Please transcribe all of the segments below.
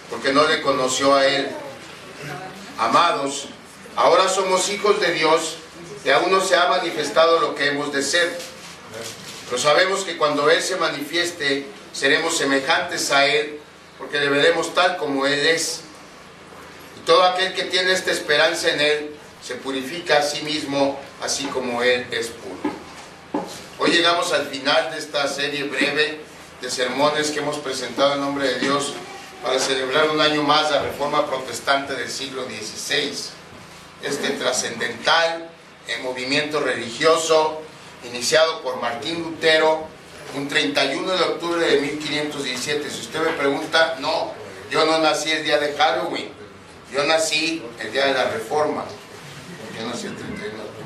porque no le conoció a Él. Amados, ahora somos hijos de Dios y aún no se ha manifestado lo que hemos de ser. Pero sabemos que cuando Él se manifieste, seremos semejantes a Él, porque le veremos tal como Él es. Y todo aquel que tiene esta esperanza en Él, se purifica a sí mismo, así como Él es puro. Hoy llegamos al final de esta serie breve de sermones que hemos presentado en nombre de Dios para celebrar un año más la Reforma Protestante del siglo XVI. Este trascendental movimiento religioso iniciado por Martín Lutero un 31 de octubre de 1517. Si usted me pregunta, no, yo no nací el día de Halloween, yo nací el día de la Reforma. Yo nací el 31 de octubre.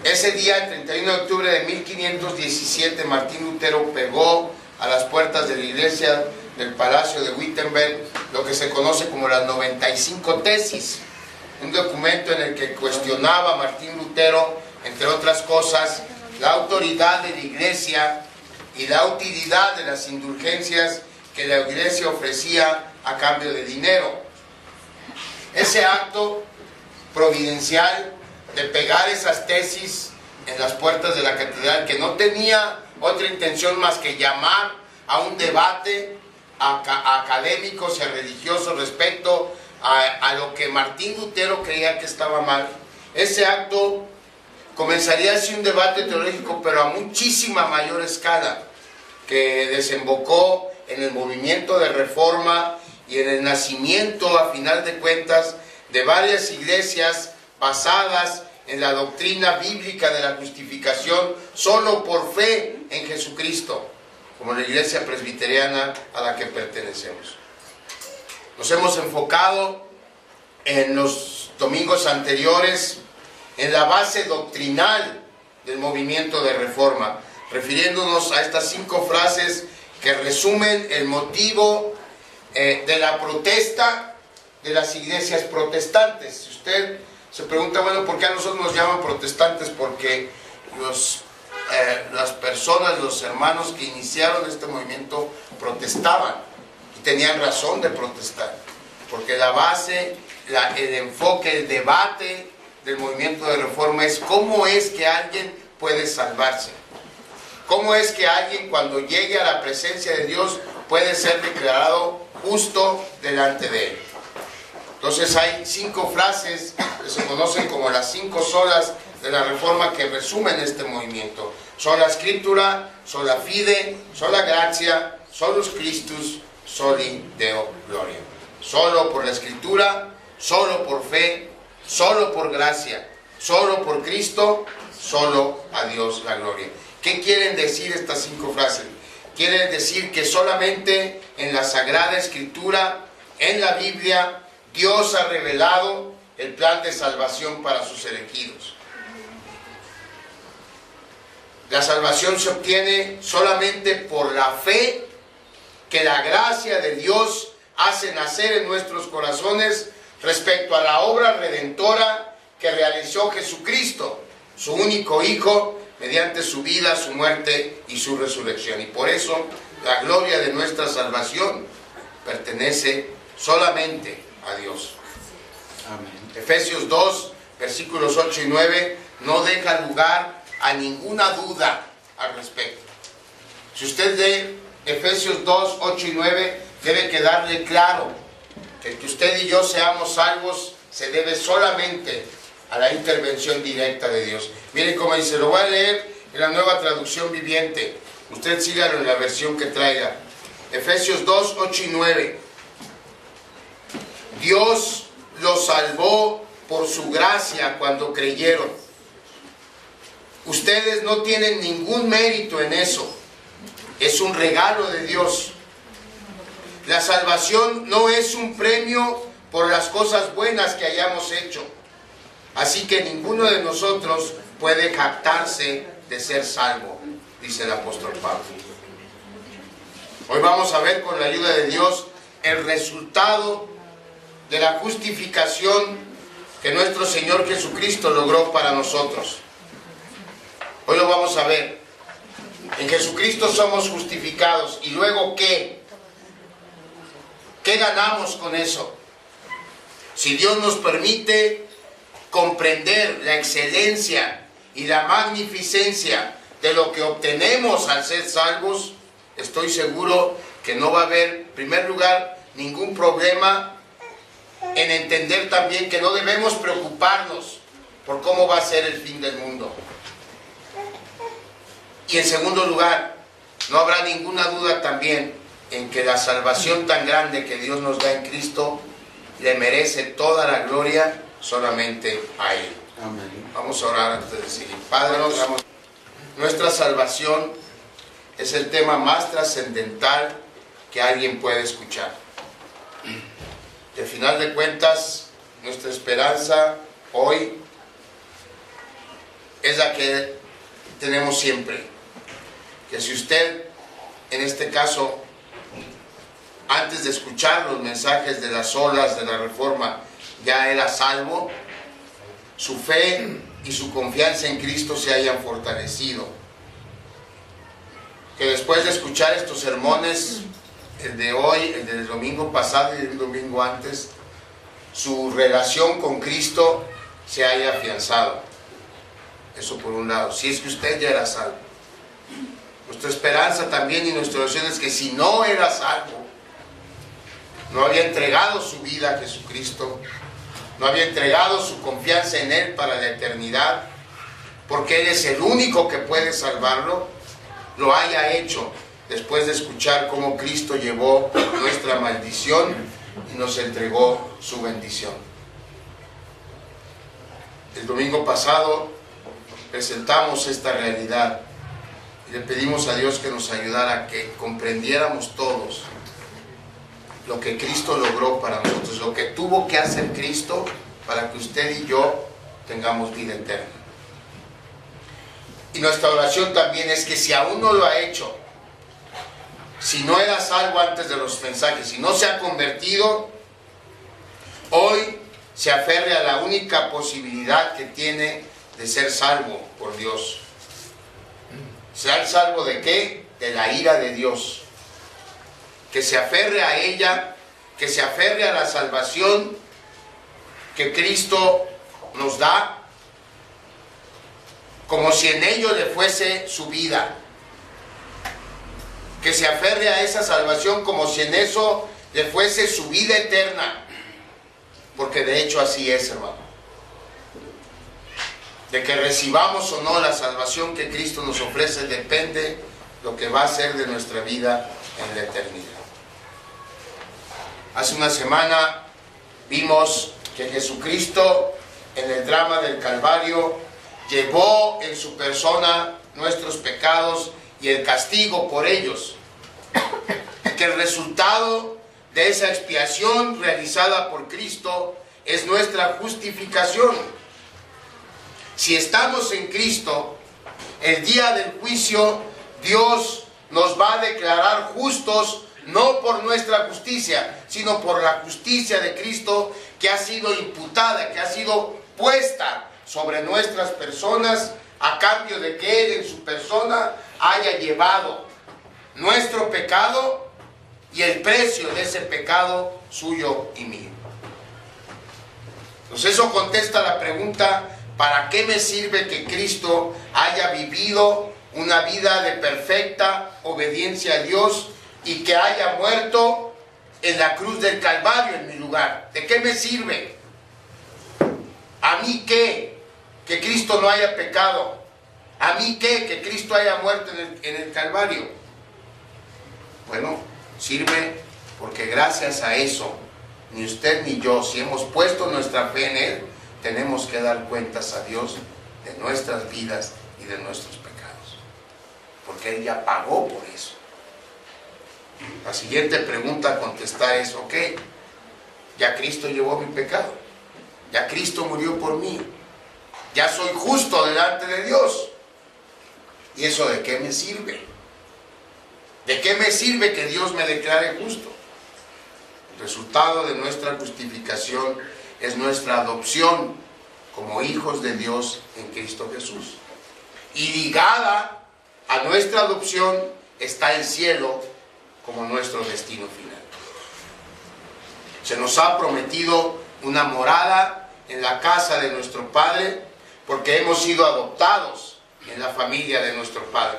Ese día, el 31 de octubre de 1517, Martín Lutero pegó a las puertas de la iglesia del Palacio de Wittenberg lo que se conoce como las 95 tesis, un documento en el que cuestionaba Martín Lutero, entre otras cosas, la autoridad de la iglesia y la utilidad de las indulgencias que la iglesia ofrecía a cambio de dinero. Ese acto providencial de pegar esas tesis en las puertas de la catedral, que no tenía otra intención más que llamar a un debate a académicos y a religiosos respecto a lo que Martín Lutero creía que estaba mal. Ese acto comenzaría así un debate teológico, pero a muchísima mayor escala, que desembocó en el movimiento de reforma y en el nacimiento, a final de cuentas, de varias iglesias basadas en la doctrina bíblica de la justificación solo por fe en Jesucristo, como la iglesia presbiteriana a la que pertenecemos. Nos hemos enfocado en los domingos anteriores en la base doctrinal del movimiento de reforma, refiriéndonos a estas 5 frases que resumen el motivo de la protesta de las iglesias protestantes. Si usted se pregunta, bueno, ¿por qué a nosotros nos llaman protestantes? Porque las personas, los hermanos que iniciaron este movimiento protestaban y tenían razón de protestar, porque la base, el enfoque, el debate del movimiento de reforma es cómo es que alguien puede salvarse, cómo es que alguien cuando llegue a la presencia de Dios puede ser declarado justo delante de Él. Entonces hay 5 frases que se conocen como las 5 solas de la Reforma que resumen este movimiento. Sola Scriptura, sola fide, sola gratia, solus Christus, soli Deo gloria. Solo por la Escritura, solo por fe, solo por gracia, solo por Cristo, solo a Dios la gloria. ¿Qué quieren decir estas 5 frases? Quieren decir que solamente en la Sagrada Escritura, en la Biblia, Dios ha revelado el plan de salvación para sus elegidos. La salvación se obtiene solamente por la fe que la gracia de Dios hace nacer en nuestros corazones respecto a la obra redentora que realizó Jesucristo, su único Hijo, mediante su vida, su muerte y su resurrección. Y por eso la gloria de nuestra salvación pertenece solamente a Dios. Amén. Efesios 2, versículos 8 y 9, no deja lugar a ninguna duda al respecto. Si usted lee Efesios 2, 8 y 9, debe quedarle claro que usted y yo seamos salvos se debe solamente a la intervención directa de Dios. Miren cómo dice, lo voy a leer en la Nueva Traducción Viviente. Usted sígalo en la versión que traiga. Efesios 2, 8 y 9. Dios los salvó por su gracia cuando creyeron. Ustedes no tienen ningún mérito en eso. Es un regalo de Dios. La salvación no es un premio por las cosas buenas que hayamos hecho. Así que ninguno de nosotros puede jactarse de ser salvo, dice el apóstol Pablo. Hoy vamos a ver con la ayuda de Dios el resultado de la justificación que nuestro Señor Jesucristo logró para nosotros. Hoy lo vamos a ver. En Jesucristo somos justificados. ¿Y luego qué? ¿Qué ganamos con eso? Si Dios nos permite comprender la excelencia y la magnificencia de lo que obtenemos al ser salvos, estoy seguro que no va a haber, en primer lugar, ningún problema en entender también que no debemos preocuparnos por cómo va a ser el fin del mundo. Y en segundo lugar, no habrá ninguna duda también en que la salvación tan grande que Dios nos da en Cristo le merece toda la gloria solamente a Él. Amén. Vamos a orar antes de seguir. Padre, nuestra salvación es el tema más trascendental que alguien puede escuchar. Y al final de cuentas, nuestra esperanza hoy es la que tenemos siempre. Que si usted, en este caso, antes de escuchar los mensajes de las olas de la Reforma, ya era salvo, su fe y su confianza en Cristo se hayan fortalecido. Que después de escuchar estos sermones, el de hoy, el del domingo pasado y el domingo antes, su relación con Cristo se haya afianzado. Eso por un lado, si es que usted ya era salvo. Nuestra esperanza también y nuestra oración es que si no era salvo, no había entregado su vida a Jesucristo, no había entregado su confianza en Él para la eternidad, porque Él es el único que puede salvarlo, lo haya hecho después de escuchar cómo Cristo llevó nuestra maldición y nos entregó su bendición. El domingo pasado presentamos esta realidad y le pedimos a Dios que nos ayudara a que comprendiéramos todos lo que Cristo logró para nosotros, lo que tuvo que hacer Cristo para que usted y yo tengamos vida eterna. Y nuestra oración también es que si aún no lo ha hecho, si no era salvo antes de los mensajes, si no se ha convertido, hoy se aferre a la única posibilidad que tiene de ser salvo por Dios. ¿Ser salvo de qué? De la ira de Dios. Que se aferre a ella, que se aferre a la salvación que Cristo nos da, como si en ello le fuese su vida. Que se aferre a esa salvación como si en eso le fuese su vida eterna. Porque de hecho así es, hermano. De que recibamos o no la salvación que Cristo nos ofrece depende lo que va a ser de nuestra vida en la eternidad. Hace una semana vimos que Jesucristo en el drama del Calvario llevó en su persona nuestros pecados y el castigo por ellos. Que el resultado de esa expiación realizada por Cristo es nuestra justificación. Si estamos en Cristo, el día del juicio, Dios nos va a declarar justos, no por nuestra justicia, sino por la justicia de Cristo que ha sido imputada, que ha sido puesta sobre nuestras personas a cambio de que Él en su persona haya llevado nuestro pecado y el precio de ese pecado suyo y mío. Entonces eso contesta la pregunta: ¿para qué me sirve que Cristo haya vivido una vida de perfecta obediencia a Dios y que haya muerto en la cruz del Calvario en mi lugar? ¿De qué me sirve? ¿A mí qué? Que Cristo no haya pecado. ¿A mí qué? Que Cristo haya muerto en el Calvario. Bueno, sirve porque gracias a eso, ni usted ni yo, si hemos puesto nuestra fe en Él, tenemos que dar cuentas a Dios de nuestras vidas y de nuestros pecados. Porque Él ya pagó por eso. La siguiente pregunta a contestar es: ok, ya Cristo llevó mi pecado, ya Cristo murió por mí, ya soy justo delante de Dios. ¿Y eso de qué me sirve? ¿De qué me sirve que Dios me declare justo? El resultado de nuestra justificación es nuestra adopción como hijos de Dios en Cristo Jesús. Y ligada a nuestra adopción está el cielo como nuestro destino final. Se nos ha prometido una morada en la casa de nuestro Padre, porque hemos sido adoptados en la familia de nuestro Padre.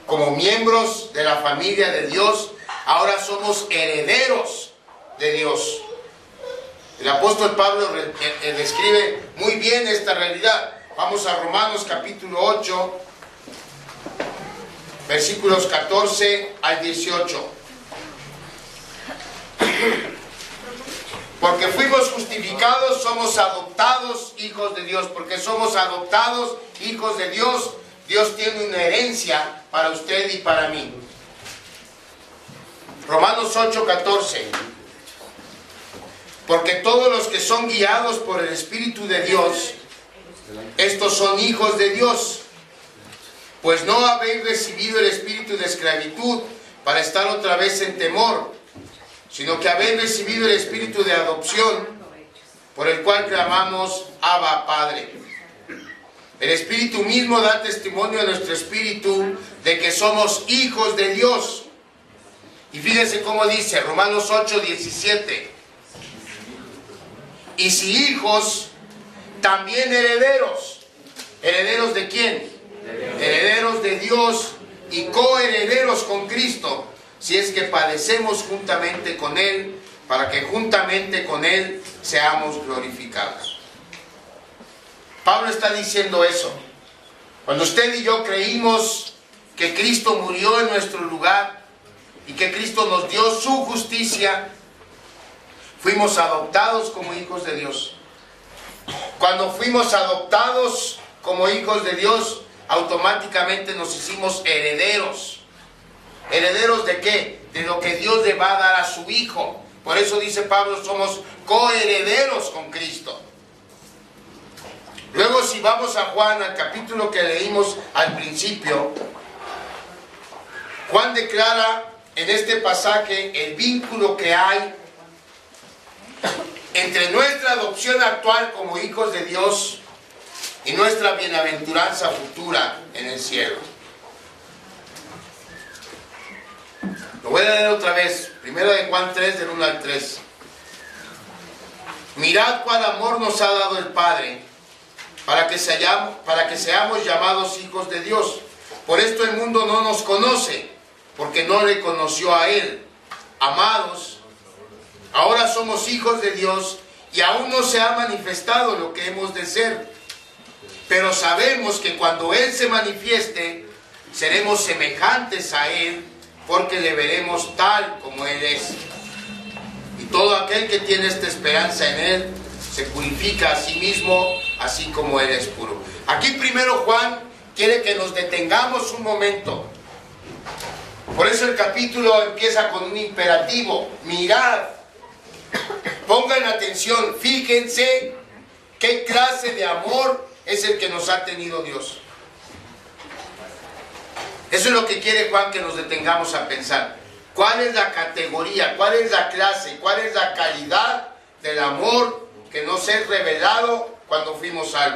Como miembros de la familia de Dios, ahora somos herederos de Dios. El apóstol Pablo describe muy bien esta realidad. Vamos a Romanos capítulo 8, versículos 14 al 18. Porque fuimos justificados, somos adoptados hijos de Dios. Porque somos adoptados hijos de Dios, Dios tiene una herencia para usted y para mí. Romanos 8, 14. Porque todos los que son guiados por el Espíritu de Dios, estos son hijos de Dios. Pues no habéis recibido el espíritu de esclavitud para estar otra vez en temor, sino que habéis recibido el espíritu de adopción, por el cual clamamos, Abba, Padre. El Espíritu mismo da testimonio a nuestro espíritu de que somos hijos de Dios. Y fíjense cómo dice Romanos 8, 17. Y si hijos, también herederos. ¿Herederos de quién? Herederos de Dios y coherederos con Cristo, si es que padecemos juntamente con Él, para que juntamente con Él seamos glorificados. Pablo está diciendo eso. Cuando usted y yo creímos que Cristo murió en nuestro lugar y que Cristo nos dio su justicia, fuimos adoptados como hijos de Dios. Cuando fuimos adoptados como hijos de Dios, automáticamente nos hicimos herederos. ¿Herederos de qué? De lo que Dios le va a dar a su Hijo. Por eso dice Pablo, somos coherederos con Cristo. Luego, si vamos a Juan, al capítulo que leímos al principio, Juan declara en este pasaje el vínculo que hay entre nuestra adopción actual como hijos de Dios y nuestra bienaventuranza futura en el cielo. Lo voy a leer otra vez. Primero de Juan 3, del 1 al 3. Mirad cuál amor nos ha dado el Padre, para que seamos llamados hijos de Dios. Por esto el mundo no nos conoce, porque no le conoció a Él. Amados, ahora somos hijos de Dios y aún no se ha manifestado lo que hemos de ser. Pero sabemos que cuando Él se manifieste, seremos semejantes a Él, porque le veremos tal como Él es. Y todo aquel que tiene esta esperanza en Él, se purifica a sí mismo, así como Él es puro. Aquí primero Juan quiere que nos detengamos un momento. Por eso el capítulo empieza con un imperativo. Mirad. Pongan atención, fíjense qué clase de amor es el que nos ha tenido Dios. Eso es lo que quiere Juan, que nos detengamos a pensar. ¿Cuál es la categoría, cuál es la clase, cuál es la calidad del amor que nos es revelado cuando fuimos salvos?